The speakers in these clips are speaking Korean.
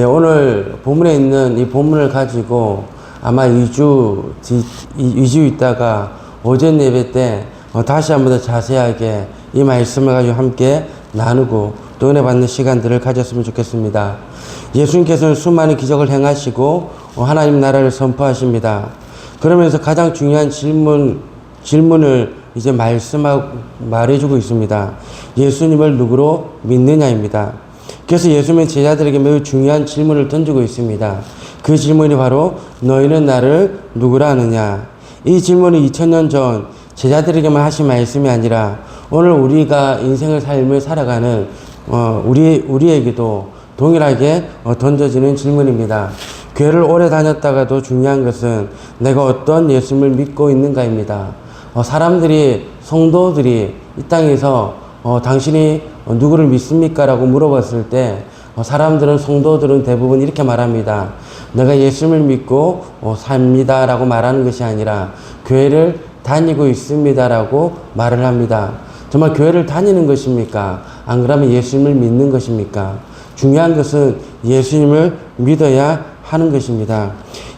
네, 오늘 본문에 있는 이 본문을 가지고 아마 2주 있다가 오전 예배 때 다시 한번 더 자세하게 이 말씀을 가지고 함께 나누고 또 은혜 받는 시간들을 가졌으면 좋겠습니다. 예수님께서는 수많은 기적을 행하시고 하나님 나라를 선포하십니다. 그러면서 가장 중요한 질문을 이제 말해주고 있습니다. 예수님을 누구로 믿느냐입니다. 그래서 예수님은 제자들에게 매우 중요한 질문을 던지고 있습니다. 그 질문이 바로 너희는 나를 누구라 하느냐. 이 질문은 2000년 전 제자들에게만 하신 말씀이 아니라 오늘 우리가 인생을 삶을 살아가는 우리에게도 동일하게 던져지는 질문입니다. 교회를 오래 다녔다가도 중요한 것은 내가 어떤 예수님을 믿고 있는가입니다. 성도들이 이 땅에서 당신이 누구를 믿습니까? 라고 물어봤을 때 성도들은 대부분 이렇게 말합니다. 내가 예수님을 믿고 삽니다 라고 말하는 것이 아니라 교회를 다니고 있습니다 라고 말을 합니다. 정말 교회를 다니는 것입니까? 안 그러면 예수님을 믿는 것입니까? 중요한 것은 예수님을 믿어야 하는 것입니다.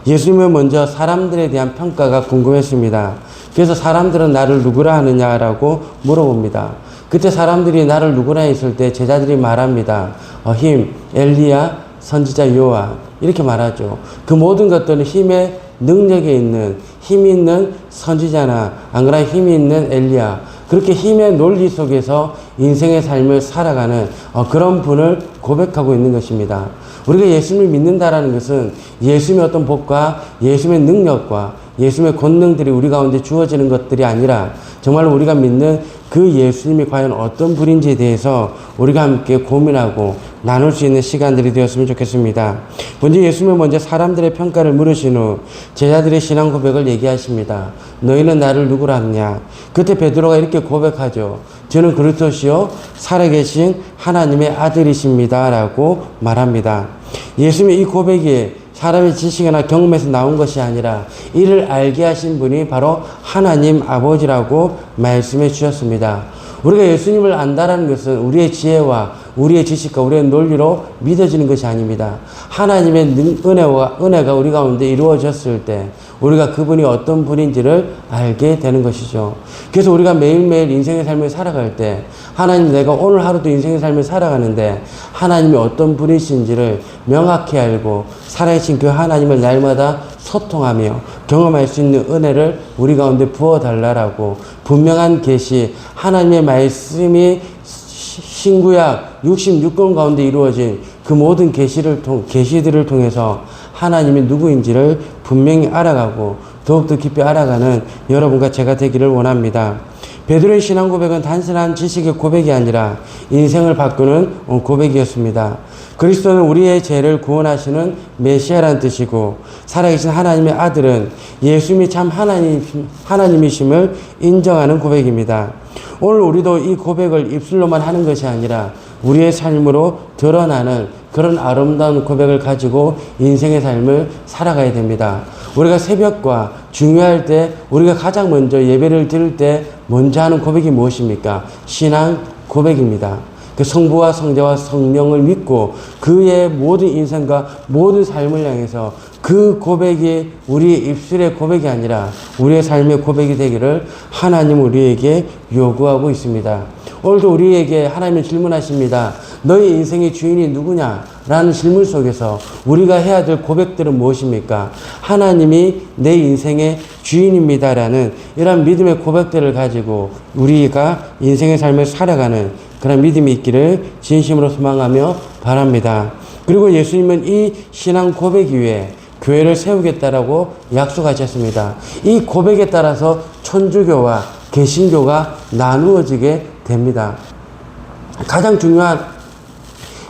예수님은 먼저 사람들에 대한 평가가 궁금했습니다. 그래서 사람들은 나를 누구라 하느냐라고 물어봅니다. 그때 사람들이 나를 누구라 했을 때 제자들이 말합니다. 엘리야, 선지자 요한 이렇게 말하죠. 그 모든 것들은 힘의 능력에 있는 힘이 있는 선지자나 안 그러면 힘이 있는 엘리야 그렇게 힘의 논리 속에서 인생의 삶을 살아가는 그런 분을 고백하고 있는 것입니다. 우리가 예수님을 믿는다라는 것은 예수님의 어떤 복과 예수님의 능력과 예수님의 권능들이 우리 가운데 주어지는 것들이 아니라 정말 우리가 믿는 그 예수님이 과연 어떤 분인지에 대해서 우리가 함께 고민하고 나눌 수 있는 시간들이 되었으면 좋겠습니다. 먼저 사람들의 평가를 물으신 후 제자들의 신앙 고백을 얘기하십니다. 너희는 나를 누구라 하느냐? 그때 베드로가 이렇게 고백하죠. 저는 그리스도시요 살아계신 하나님의 아들이십니다 라고 말합니다. 예수님의 이 고백이 사람의 지식이나 경험에서 나온 것이 아니라 이를 알게 하신 분이 바로 하나님 아버지라고 말씀해 주셨습니다. 우리가 예수님을 안다라는 것은 우리의 지혜와 우리의 지식과 우리의 논리로 믿어지는 것이 아닙니다. 하나님의 은혜가 우리 가운데 이루어졌을 때 우리가 그분이 어떤 분인지를 알게 되는 것이죠. 그래서 우리가 매일매일 인생의 삶을 살아갈 때 하나님 내가 오늘 하루도 인생의 삶을 살아가는데 하나님이 어떤 분이신지를 명확히 알고 살아계신 그 하나님을 날마다 소통하며 경험할 수 있는 은혜를 우리 가운데 부어달라고 분명한 계시 하나님의 말씀이 신구약 66권 가운데 이루어진 그 모든 계시들을 통해서 하나님이 누구인지를 분명히 알아가고 더욱더 깊이 알아가는 여러분과 제가 되기를 원합니다. 베드로의 신앙 고백은 단순한 지식의 고백이 아니라 인생을 바꾸는 고백이었습니다. 그리스도는 우리의 죄를 구원하시는 메시아라는 뜻이고 살아계신 하나님의 아들은 예수님이 참 하나님이심을 인정하는 고백입니다. 오늘 우리도 이 고백을 입술로만 하는 것이 아니라 우리의 삶으로 드러나는 그런 아름다운 고백을 가지고 인생의 삶을 살아가야 됩니다. 우리가 새벽과 중요할 때 우리가 가장 먼저 예배를 드릴 때 먼저 하는 고백이 무엇입니까? 신앙 고백입니다. 그 성부와 성자와 성령을 믿고 그의 모든 인생과 모든 삶을 향해서 그 고백이 우리의 입술의 고백이 아니라 우리의 삶의 고백이 되기를 하나님 우리에게 요구하고 있습니다. 오늘도 우리에게 하나님은 질문하십니다. 너희 인생의 주인이 누구냐? 라는 질문 속에서 우리가 해야 될 고백들은 무엇입니까? 하나님이 내 인생의 주인입니다. 라는 이런 믿음의 고백들을 가지고 우리가 인생의 삶을 살아가는 그런 믿음이 있기를 진심으로 소망하며 바랍니다. 그리고 예수님은 이 신앙 고백 위에 교회를 세우겠다라고 약속하셨습니다. 이 고백에 따라서 천주교와 개신교가 나누어지게 됩니다. 가장 중요한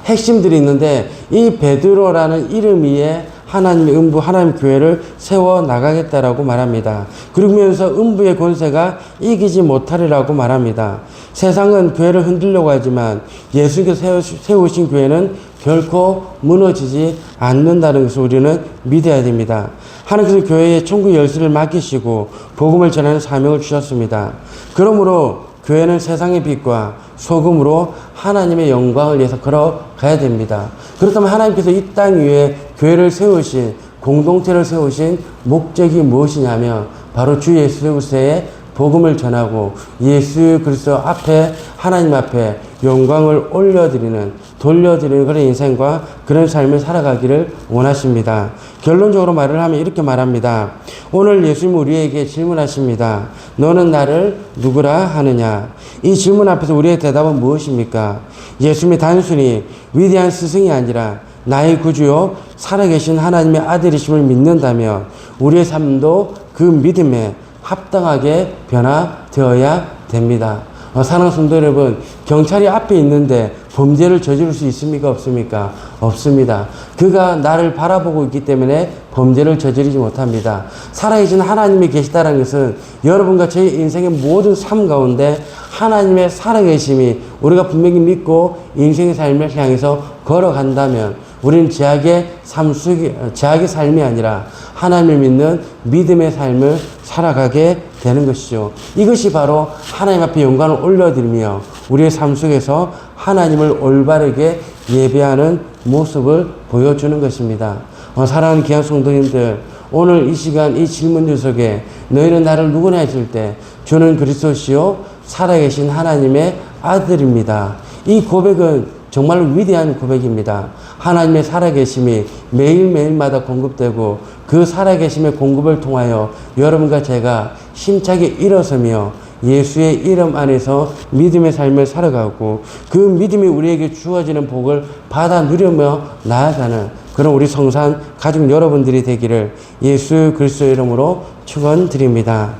핵심들이 있는데 이 베드로라는 이름 위에 하나님의 음부, 하나님 교회를 세워 나가겠다라고 말합니다. 그러면서 음부의 권세가 이기지 못하리라고 말합니다. 세상은 교회를 흔들려고 하지만 예수님께서 세우신 교회는 결코 무너지지 않는다는 것을 우리는 믿어야 됩니다. 하나님께서 교회에 천국 열쇠를 맡기시고 복음을 전하는 사명을 주셨습니다. 그러므로 교회는 세상의 빛과 소금으로 하나님의 영광을 위해서 걸어가야 됩니다. 그렇다면 하나님께서 이 땅 위에 교회를 세우신, 공동체를 세우신 목적이 무엇이냐면 바로 주 예수 그리스도의 복음을 전하고 예수 그리스도 앞에, 하나님 앞에 영광을 올려드리는, 돌려드리는 그런 인생과 그런 삶을 살아가기를 원하십니다. 결론적으로 말을 하면 이렇게 말합니다. 오늘 예수님 우리에게 질문하십니다. 너는 나를 누구라 하느냐? 이 질문 앞에서 우리의 대답은 무엇입니까? 예수님이 단순히 위대한 스승이 아니라 나의 구주요 살아계신 하나님의 아들이심을 믿는다면 우리의 삶도 그 믿음에 합당하게 변화되어야 됩니다. 사랑하는 성도 여러분, 경찰이 앞에 있는데 범죄를 저지를 수 있습니까? 없습니까? 없습니다. 그가 나를 바라보고 있기 때문에 범죄를 저지르지 못합니다. 살아계신 하나님이 계시다는 것은 여러분과 제 인생의 모든 삶 가운데 하나님의 살아계심이 우리가 분명히 믿고 인생의 삶을 향해서 걸어간다면 우리는 제약의 삶이 아니라 하나님을 믿는 믿음의 삶을 살아가게 되는 것이죠. 이것이 바로 하나님 앞에 영광을 올려드리며 우리의 삶 속에서 하나님을 올바르게 예배하는 모습을 보여주는 것입니다. 사랑하는 귀한 성도님들, 오늘 이 시간 이 질문들 속에 너희는 나를 누구냐 했을 때 주는 그리스도시요 살아계신 하나님의 아들입니다. 이 고백은 정말 위대한 고백입니다. 하나님의 살아계심이 매일매일마다 공급되고 그 살아계심의 공급을 통하여 여러분과 제가 힘차게 일어서며 예수의 이름 안에서 믿음의 삶을 살아가고 그 믿음이 우리에게 주어지는 복을 받아 누리며 나아가는 그런 우리 성산 가족 여러분들이 되기를 예수 그리스도의 이름으로 축원드립니다.